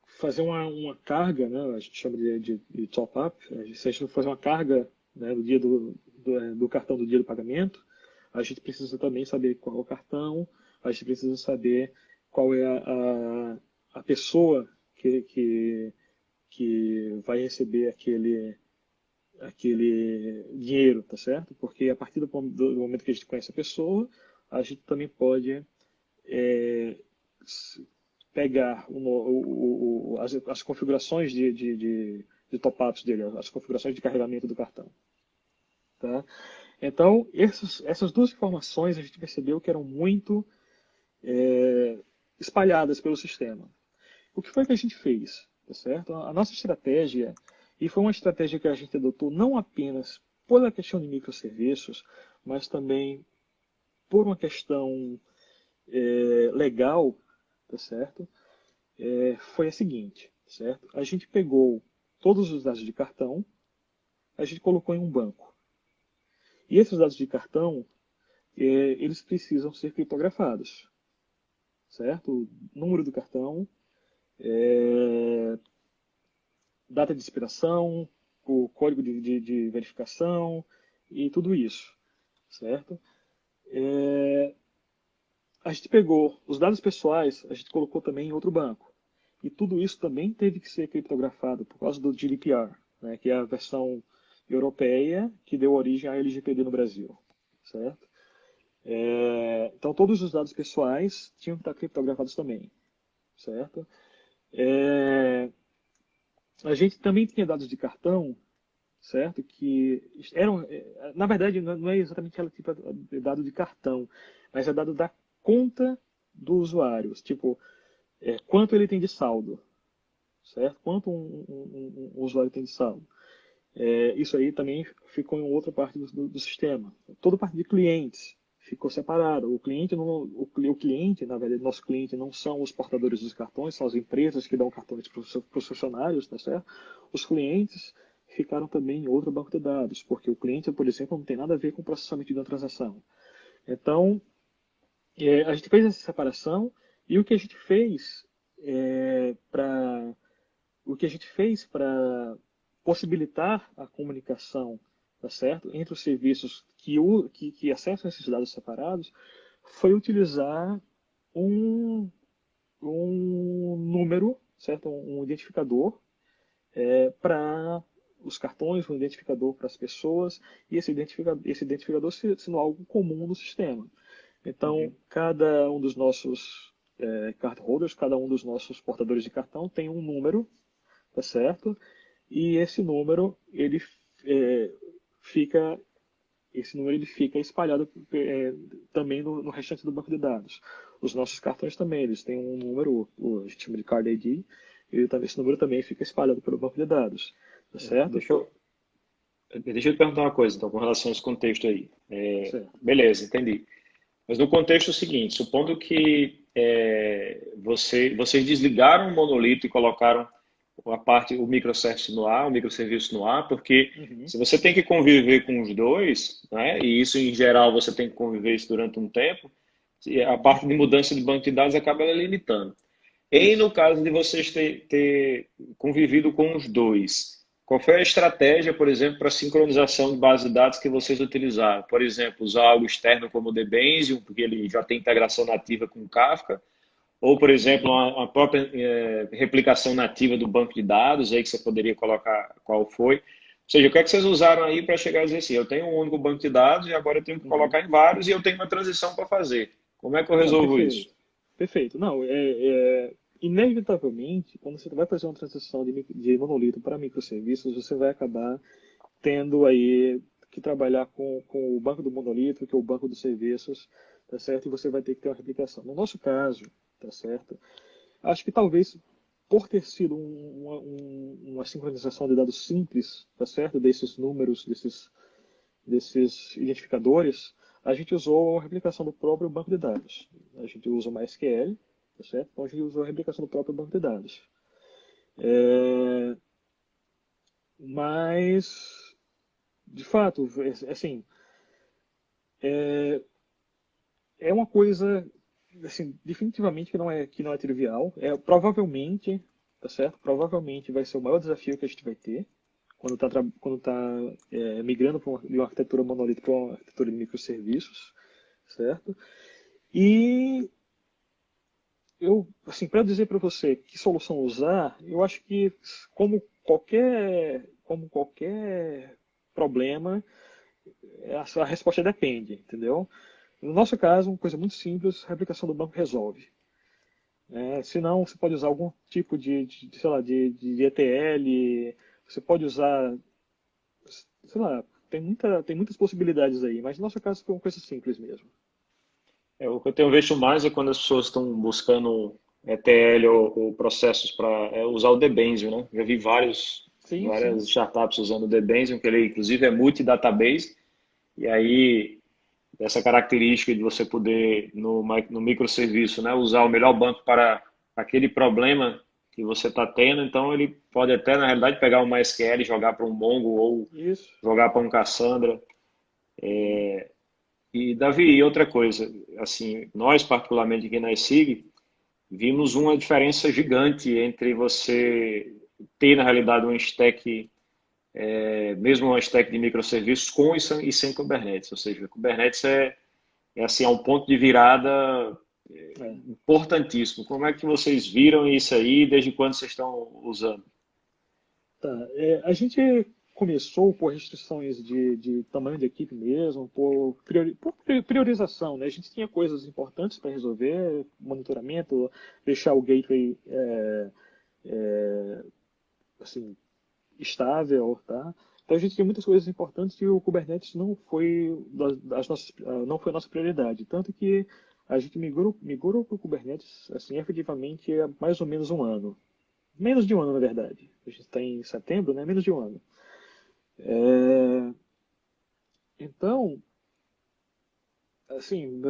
fazer uma carga, né, a gente chama de top-up, se a gente for fazer uma carga né, do dia do cartão do dia do pagamento, a gente precisa também saber qual é o cartão, a gente precisa saber qual é a pessoa que vai receber aquele dinheiro, tá certo? Porque a partir do momento que a gente conhece a pessoa, a gente também pode é, pegar as configurações de top-ups dele, as configurações de carregamento do cartão. Tá? Então, essas duas informações a gente percebeu que eram muito espalhadas pelo sistema. O que foi que a gente fez? Tá certo? A nossa estratégia, e foi uma estratégia que a gente adotou não apenas pela questão de microserviços, mas também por uma questão legal, tá certo? Foi a seguinte, certo? A gente pegou todos os dados de cartão, a gente colocou em um banco. E esses dados de cartão, eles precisam ser criptografados, certo? O número do cartão, é, data de expiração, o código de verificação e tudo isso, certo? A gente pegou os dados pessoais, a gente colocou também em outro banco. E tudo isso também teve que ser criptografado por causa do GDPR, né, que é a versão europeia que deu origem à LGPD no Brasil, certo? Então todos os dados pessoais tinham que estar criptografados também, certo? É, a gente também tinha dados de cartão, certo? Que eram, na verdade, não é exatamente aquele tipo de dado de cartão, mas é dado da conta do usuário, tipo quanto ele tem de saldo, certo? Quanto um usuário tem de saldo. Isso aí também ficou em outra parte do sistema. Toda a parte de clientes ficou separado. O cliente, não, o cliente, na verdade, nosso cliente não são os portadores dos cartões, são as empresas que dão cartões para os funcionários, tá certo? Os clientes ficaram também em outro banco de dados, porque o cliente, por exemplo, não tem nada a ver com o processamento de uma transação. Então, a gente fez essa separação e o que a gente fez para possibilitar a comunicação, tá certo, entre os serviços que acessam esses dados separados foi utilizar um, um número, certo, um identificador para os cartões, um identificador para as pessoas e esse identificador sendo algo comum no sistema. Então, Uhum. cada um dos nossos cardholders, cada um dos nossos portadores de cartão tem um número, tá certo? E é, fica, esse número ele fica espalhado também no restante do banco de dados. Os nossos cartões também, eles têm um número, a gente chama de Card ID, e esse número também fica espalhado pelo banco de dados, tá certo? Deixa eu te perguntar uma coisa, então, com relação a esse contexto aí. Certo. Beleza, entendi. Mas no contexto seguinte, supondo que vocês desligaram o monolito e colocaram o microservice no ar, o microserviço no ar, porque Uhum. se você tem que conviver com os dois, né, e isso em geral você tem que conviver isso durante um tempo, a Uhum. parte de mudança de banco de dados acaba limitando. E no Isso. caso de vocês ter convivido com os dois, qual foi a estratégia, por exemplo, para sincronização de base de dados que vocês utilizaram? Por exemplo, usar algo externo como o Debenzium, porque ele já tem integração nativa com o Kafka, ou, por exemplo, Uhum. uma própria replicação nativa do banco de dados, aí que você poderia colocar qual foi. Ou seja, o que é que vocês usaram aí para chegar a dizer assim, eu tenho um único banco de dados e agora eu tenho que Uhum. colocar em vários e eu tenho uma transição para fazer. Como é que eu Não, resolvo isso? perfeito. Perfeito. Não, inevitavelmente, quando você vai fazer uma transição de monolito para microserviços, você vai acabar tendo aí que trabalhar com o banco do monolito, que é o banco dos serviços, tá certo? E você vai ter que ter uma replicação. No nosso caso, tá certo? Acho que talvez por ter sido uma sincronização de dados simples, tá certo? Desses números, desses identificadores, a gente usou a replicação do próprio banco de dados. A gente usa o MySQL, tá certo? Então a gente usou a replicação do próprio banco de dados. É, mas, de fato, assim, é uma coisa, assim, definitivamente que não é trivial. Provavelmente, tá certo? Provavelmente vai ser o maior desafio que a gente vai ter quando tá migrando de uma arquitetura monolito para uma arquitetura de microserviços, certo? E assim, para dizer para você que solução usar, eu acho que como qualquer problema, a resposta depende, entendeu? No nosso caso, uma coisa muito simples, a replicação do banco resolve. Se não, você pode usar algum tipo sei lá, de ETL, você pode usar, sei lá, tem muitas possibilidades aí, mas no nosso caso foi uma coisa simples mesmo. O que eu tenho visto mais é quando as pessoas estão buscando ETL ou processos para usar o Debenzium, né? Já vi Sim, sim. várias startups usando o Debenzium, que ele inclusive é multi-database, e aí essa característica de você poder, no microserviço, né, usar o melhor banco para aquele problema que você está tendo, então ele pode até, na realidade, pegar um MySQL e jogar para um Mongo ou Isso. jogar para um Cassandra. Uhum. E, Davi, e outra coisa, assim, nós, particularmente aqui na SIG, vimos uma diferença gigante entre você ter, na realidade, um stack, mesmo uma stack de microserviços com e sem Kubernetes. Ou seja, Kubernetes é assim, é um ponto de virada É. importantíssimo. Como é que vocês viram isso aí? Desde quando vocês estão usando? Tá. A gente começou por restrições de tamanho de equipe mesmo, por priorização, né? A gente tinha coisas importantes para resolver, monitoramento, deixar o gateway é, assim, estável, tá? Então a gente tinha muitas coisas importantes e o Kubernetes não foi a nossa prioridade, tanto que a gente migrou para o Kubernetes, assim, efetivamente há mais ou menos um ano. Menos de um ano, na verdade. A gente está em setembro, né? Menos de um ano. É, então, assim,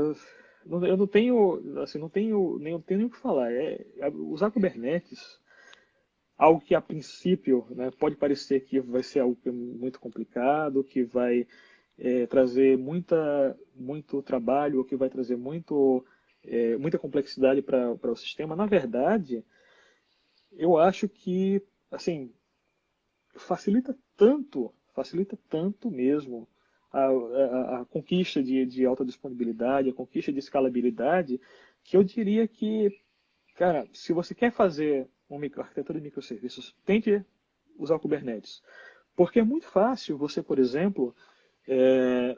eu não tenho, assim, não tenho nem o que falar. Usar Kubernetes, algo que a princípio, né, pode parecer que vai ser algo muito complicado, que vai trazer muito trabalho, ou que vai trazer muita complexidade para o sistema. Na verdade, eu acho que, assim, facilita tanto mesmo a conquista de alta disponibilidade, a conquista de escalabilidade, que eu diria que, cara, se você quer fazer uma arquitetura de microserviços, tente usar o Kubernetes. Porque é muito fácil você, por exemplo, é,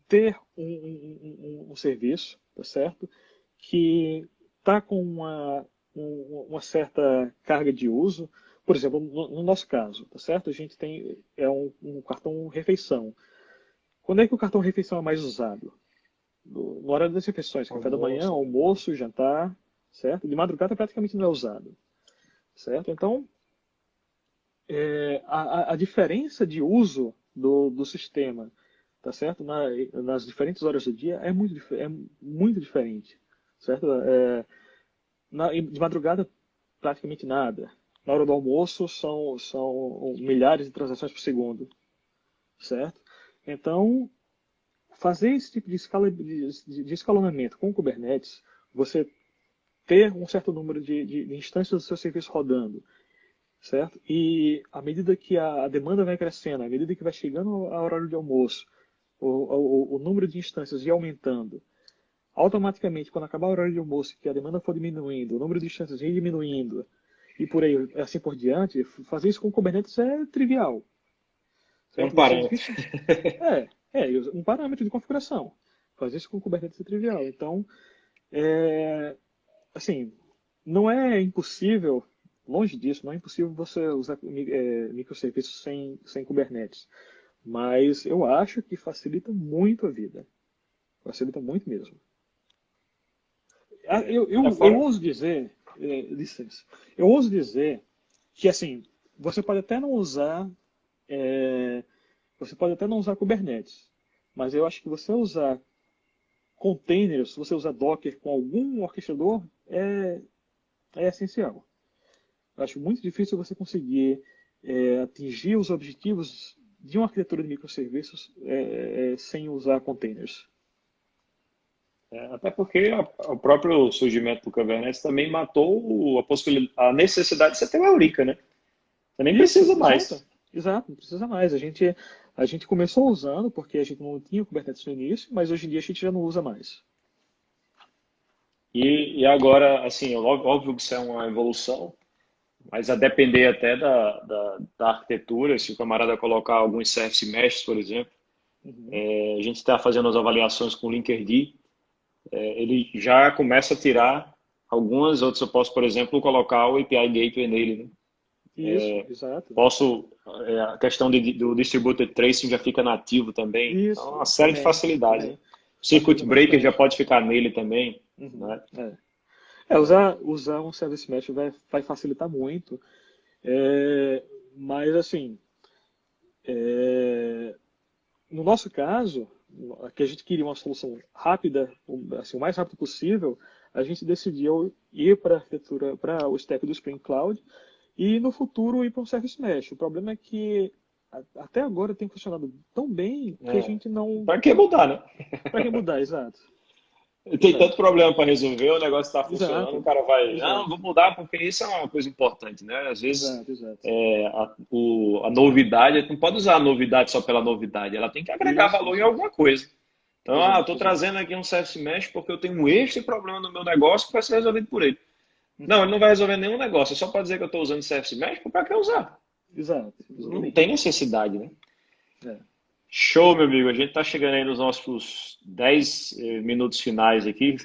ter um serviço, tá certo? Que está com uma certa carga de uso. Por exemplo, no nosso caso, tá certo? A gente tem um cartão refeição. Quando é que o cartão refeição é mais usado? No horário das refeições, café da manhã, Almoço. almoço, jantar, certo? De madrugada praticamente não é usado, certo? Então, a diferença de uso do sistema, tá certo? Nas diferentes horas do dia é muito diferente, certo? De madrugada, praticamente nada. Na hora do almoço, são milhares de transações por segundo, certo? Então, fazer esse tipo de escalonamento com o Kubernetes, você ter um certo número de instâncias do seu serviço rodando, certo? E à medida que a demanda vai crescendo, à medida que vai chegando a horário de almoço, o número de instâncias ir aumentando, automaticamente, quando acabar o horário de almoço, que a demanda for diminuindo, o número de instâncias ir diminuindo, e por aí, assim por diante, fazer isso com Kubernetes é trivial, Tem um certo? Você parâmetro. difícil, um parâmetro de configuração. Fazer isso com Kubernetes é trivial. Então, é, assim, não é impossível, longe disso, não é impossível você usar microserviços sem Kubernetes. Mas eu acho que facilita muito a vida. Facilita muito mesmo. É Eu fora. ouso dizer, licença, eu ouso dizer que, assim, você pode até não usar, é, você pode até não usar Kubernetes, mas eu acho que você usar containers, se você usar Docker com algum orquestrador, é essencial. Eu acho muito difícil você conseguir atingir os objetivos de uma arquitetura de microserviços sem usar containers. Até porque o próprio surgimento do Kubernetes também matou a possibilidade, a necessidade de você ter uma Eurica, né? Você nem Isso, precisa exato. mais. Exato, não precisa mais. A gente começou usando porque a gente não tinha o Kubernetes no início, mas hoje em dia a gente já não usa mais. E agora, assim, óbvio que isso é uma evolução, mas a depender até da arquitetura, se o camarada colocar alguns service meshes, por exemplo, Uhum. a gente está fazendo as avaliações com o Linkerd, ele já começa a tirar algumas outras. Eu posso, por exemplo, colocar o API Gateway nele, né? Isso, exato. Posso, a questão do Distributed Tracing já fica nativo também. Então, uma Isso, série de também, facilidades, né? também. O Circuit Facilita Breaker já bastante. pode ficar nele também, Uhum. né? Usar um Service Mesh vai facilitar muito. É, mas, assim, é, no nosso caso, que a gente queria uma solução rápida, assim, o mais rápido possível, a gente decidiu ir para a arquitetura, para o stack do Spring Cloud e no futuro ir para um Service Mesh. O problema é que até agora tem funcionado tão bem que a gente não. Para que mudar, né? Para que mudar? Exato. Tem tanto Exato. problema para resolver, o negócio está funcionando, o Exato. cara vai, não, Exato. vou mudar porque isso é uma coisa importante, né? Às vezes Exato. Exato. a novidade, não pode usar a novidade só pela novidade, ela tem que agregar Isso, valor em exato. alguma coisa. Então, eu Exato, estou exato. trazendo aqui um Service Mesh porque eu tenho este problema no meu negócio que vai ser resolvido por ele. Não, ele Uhum. não vai resolver nenhum negócio, é só para dizer que eu estou usando Service Mesh, para que usar? Exato, Não tem exatamente. necessidade, né? É. Show, meu amigo. A gente está chegando aí nos nossos 10 minutos finais aqui.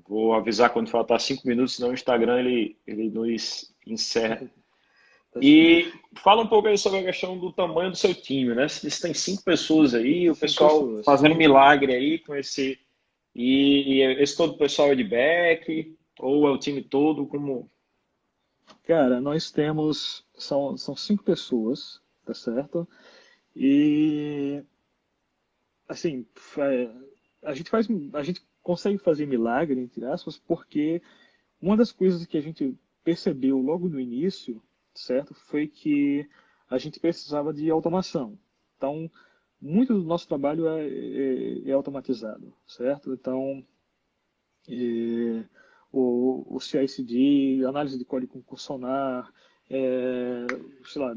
Vou avisar quando faltar 5 minutos, senão o Instagram ele nos encerra. Tá certo. E fala um pouco aí sobre a questão do tamanho do seu time, né? Se tem 5 pessoas aí, o Cinco pessoal pessoas. fazendo milagre aí com esse. E esse todo o pessoal é de back, ou é o time todo, como. Cara, nós temos. São cinco pessoas, tá certo? E, assim, a gente consegue fazer milagre, entre aspas, porque uma das coisas que a gente percebeu logo no início, certo, foi que a gente precisava de automação. Então, muito do nosso trabalho é automatizado, certo? Então, é, o CI/CD, análise de código com Sonar, é, sei lá,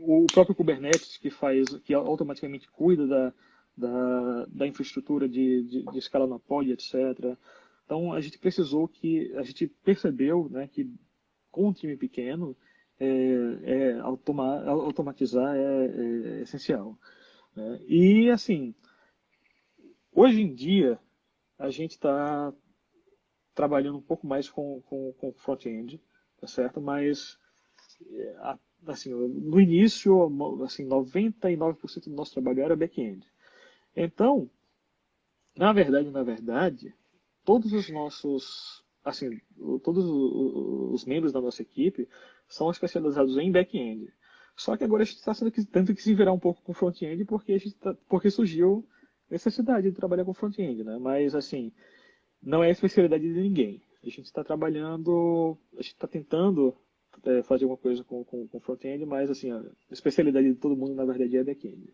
o próprio Kubernetes que automaticamente cuida da infraestrutura de escala na pod, etc. Então a gente percebeu, né, que com um time pequeno, automatizar é essencial, né? E assim, hoje em dia a gente está trabalhando um pouco mais com front-end, tá certo? Mas assim, no início, assim, 99% do nosso trabalho era back-end. Então, na verdade, todos os nossos, assim, todos os membros da nossa equipe são especializados em back-end. Só que agora a gente está tendo que se virar um pouco com front-end porque surgiu necessidade de trabalhar com front-end, né? Mas assim, não é a especialidade de ninguém. A gente está trabalhando, a gente está tentando fazer alguma coisa com front-end, mas assim, a especialidade de todo mundo na verdade é back-end.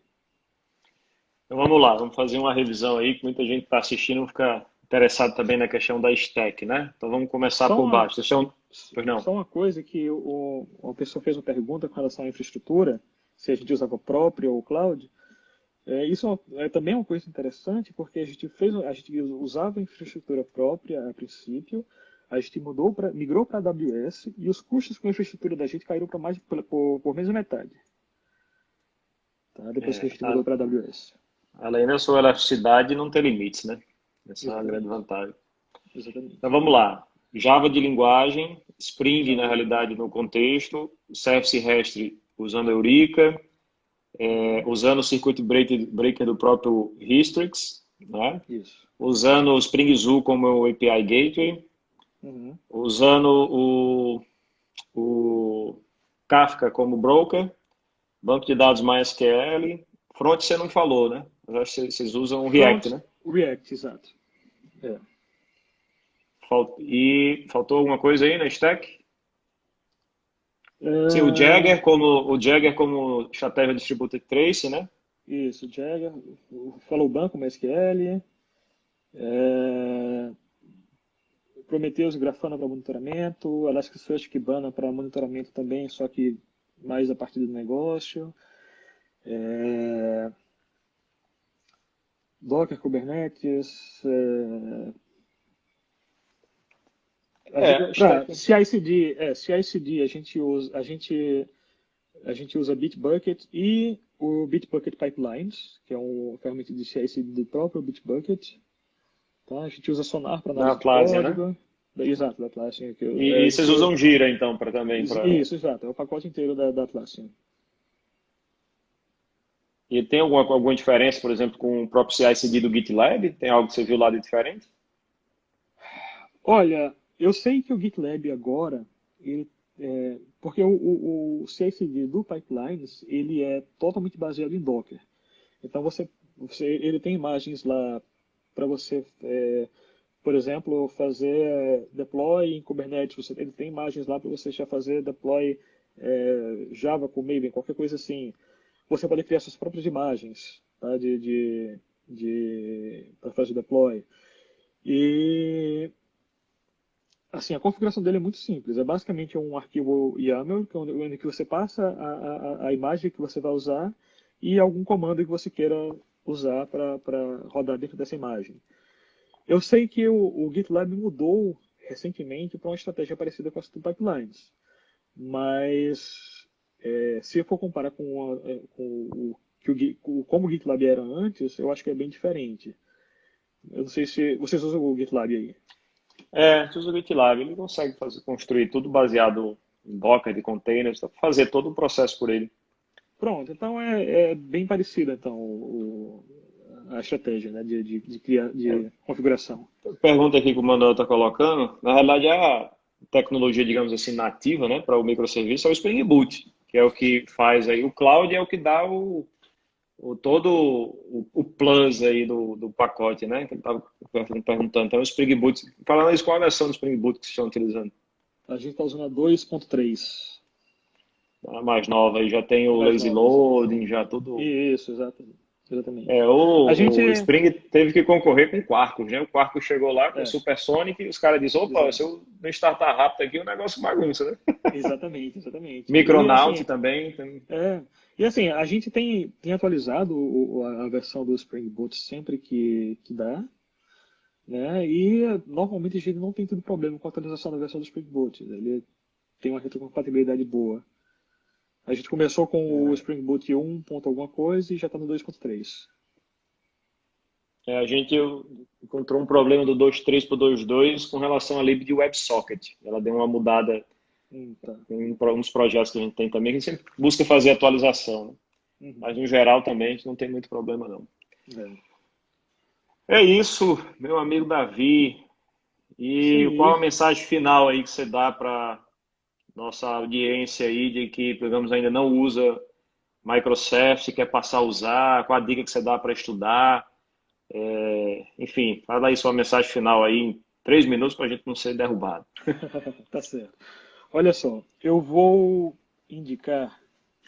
Então vamos lá, vamos fazer uma revisão aí, que muita gente está assistindo e fica interessado também na questão da stack, né? Então vamos começar Só por uma, baixo. Pois não. Só uma coisa que uma pessoa fez uma pergunta com relação à infraestrutura, se a gente usava próprio ou cloud. Isso também é uma coisa interessante, porque a gente usava infraestrutura própria a princípio, a gente migrou para a AWS e os custos com a infraestrutura da gente caíram para por menos da metade, tá? Depois que a É, gente mudou para a AWS. além da sua elasticidade, não tem limites, né? Essa é a grande Exatamente, vantagem. Então exatamente. vamos lá. Java de linguagem, Spring Já na vou. realidade no contexto, Service REST usando Eureka, usando o Breaker do próprio Hystrix, né? Isso. Usando o Spring Zoo como API Gateway, Uhum. usando o Kafka como broker, banco de dados MySQL, front você não falou, né? Mas acho que vocês usam o React, Front, né? React, exato. É. E faltou alguma coisa aí na stack? Sim, Ah, O Jagger como estratégia distributed trace, né? isso, Jagger, falou banco, MySQL, é, Prometheus e Grafana para monitoramento, Elasticsearch Kibana para monitoramento também, só que mais a partir do negócio, é, Docker, Kubernetes, Stack. para CI/CD, a gente usa Bitbucket e o Bitbucket Pipelines, que é uma ferramenta de CI/CD do próprio Bitbucket, tá? A gente usa Sonar para Da análise de Atlassian, né? código, exato, da Atlassian, E vocês usam Jira, então, para também, isso, exato, é o pacote inteiro da Atlassian. E tem alguma diferença, por exemplo, com o próprio CI/CD do GitLab? Tem algo que você viu lá de diferente? Olha, eu sei que o GitLab agora, porque o CI/CD do Pipelines, ele é totalmente baseado em Docker. Então ele tem imagens lá para você, por exemplo, fazer deploy em Kubernetes. Ele tem imagens lá para você já fazer deploy Java com Maven, qualquer coisa assim. Você pode criar suas próprias imagens, tá, para fazer deploy. E assim, a configuração dele é muito simples. É basicamente um arquivo YAML, onde que você passa a imagem que você vai usar e algum comando que você queira usar para rodar dentro dessa imagem. Eu sei que o GitLab mudou recentemente para uma estratégia parecida com a do Pipelines, mas se eu for comparar com como o GitLab era antes, eu acho que é bem diferente. Eu não sei se vocês usam o GitLab aí. É, a gente usa o GitLab, ele consegue construir tudo baseado em Docker, de containers, dá pra fazer todo o processo por ele. Pronto, então é bem parecida então, a estratégia, né, de configuração. Pergunta aqui que o Manuel está colocando, na realidade a tecnologia, digamos assim, nativa, né, para o microserviço é o Spring Boot, que é o que faz aí o cloud, é o que dá todo o plus aí do pacote, né? Que ele estava perguntando. Então, o Spring Boot. Falando isso, qual a versão do Spring Boot que vocês estão utilizando? A gente está usando a 2.3, A mais nova aí já tem a o mais lazy nova, exato. loading, já tudo. Isso, exatamente. Exatamente. É, A gente. o Spring teve que concorrer com o Quarkus, né? O Quarkus chegou lá com o É, Supersonic e os caras dizem, opa, se exato. eu não startar rápido aqui, o negócio bagunça, né? Exatamente, exatamente. E Micronaut assim, também. é, e assim, a gente tem atualizado a versão do Spring Boot sempre que dá, né? E normalmente a gente não tem tido problema com a atualização da versão do Spring Boot. Ele tem uma retrocompatibilidade boa. A gente começou com o Spring Boot 1 ponto alguma coisa e já está no 2.3. A gente encontrou um problema do 2.3 para o 2.2 com relação à lib de WebSocket. Ela deu uma mudada Tá. em uns projetos que a gente tem também, que a gente sempre busca fazer atualização, né? Uhum. Mas, no geral, também a gente não tem muito problema, não. É. É isso, meu amigo Davi. Isso E qual a aí. mensagem final aí que você dá para nossa audiência aí de que, digamos, ainda não usa Microsoft, quer passar a usar? Qual a dica que você dá para estudar? Enfim, fala aí sua mensagem final aí em 3 minutos para a gente não ser derrubado. Tá certo. Olha só, eu vou indicar,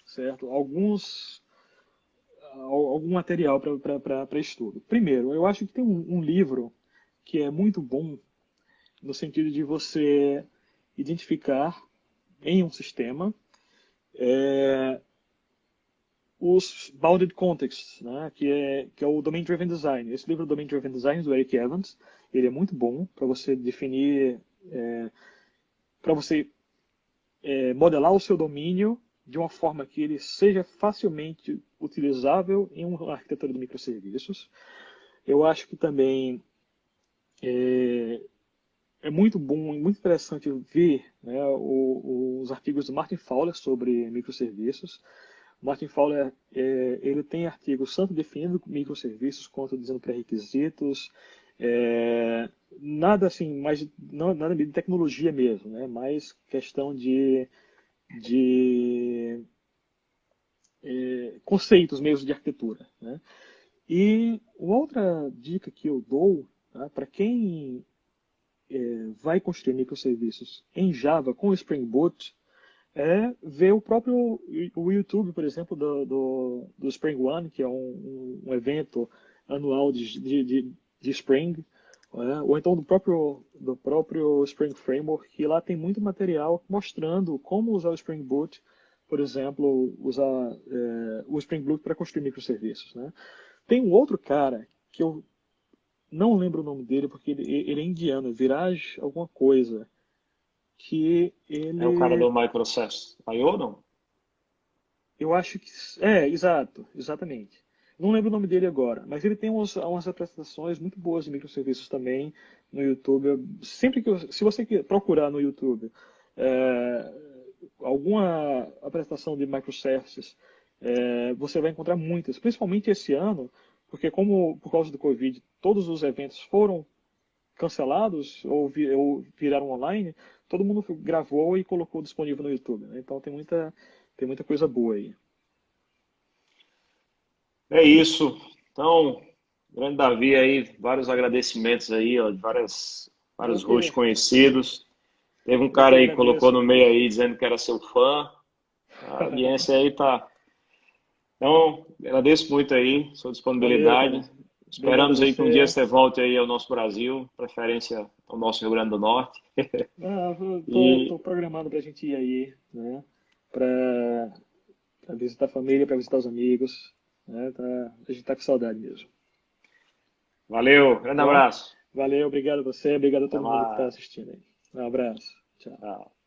certo, algum material para estudo. Primeiro, eu acho que tem um livro que é muito bom no sentido de você identificar em um sistema os bounded contexts, né, que é o Domain Driven Design. Esse livro, Domain Driven Design, do Eric Evans, ele é muito bom para você definir, para você modelar o seu domínio de uma forma que ele seja facilmente utilizável em uma arquitetura de microserviços. Eu acho que também é muito bom e muito interessante ver, né, os artigos do Martin Fowler sobre microserviços. Martin Fowler, ele tem artigos tanto definindo microserviços quanto dizendo pré-requisitos, nada assim, mais nada de tecnologia mesmo, né? Mais questão de conceitos mesmo de arquitetura, né? E uma outra dica que eu dou, tá, para quem vai construir microserviços em Java com Spring Boot é ver o YouTube, por exemplo, do Spring One, que é um evento anual de Spring, né? Ou então do próprio Spring Framework, que lá tem muito material mostrando como usar o Spring Boot, por exemplo, usar o Spring Boot para construir microserviços, né? Tem um outro cara que eu não lembro o nome dele, porque ele é indiano, Viraj alguma coisa, que É o cara ele. do Microsoft. Aí ou não? Eu acho que. Exato, exatamente. Não lembro o nome dele agora, mas ele tem umas apresentações muito boas de microserviços também no YouTube. Se você procurar no YouTube é, alguma apresentação de microservices, você vai encontrar muitas, principalmente esse ano, porque como por causa do Covid todos os eventos foram cancelados ou viraram online, todo mundo gravou e colocou disponível no YouTube, né? Então tem muita coisa boa aí. É isso. Então, grande Davi aí, vários agradecimentos aí, ó, de Eu vários hosts que, conhecidos. Teve um eu que cara aí que colocou agradeço no meio aí. aí dizendo que era seu fã. A audiência aí tá. Então, agradeço muito aí sua Valeu, disponibilidade. cara. Obrigado a Esperamos aí que um dia você. você volte aí ao nosso Brasil, preferência ao nosso Rio Grande do Norte. Eu tô E programado pra gente ir aí, né? Pra, pra visitar a família, pra visitar os amigos. Né? A gente tá com saudade mesmo. valeu, Tá grande bom? abraço. Valeu, obrigado a você, obrigado a Até todo mundo que tá mais. assistindo aí. Um abraço. Tchau. Tchau.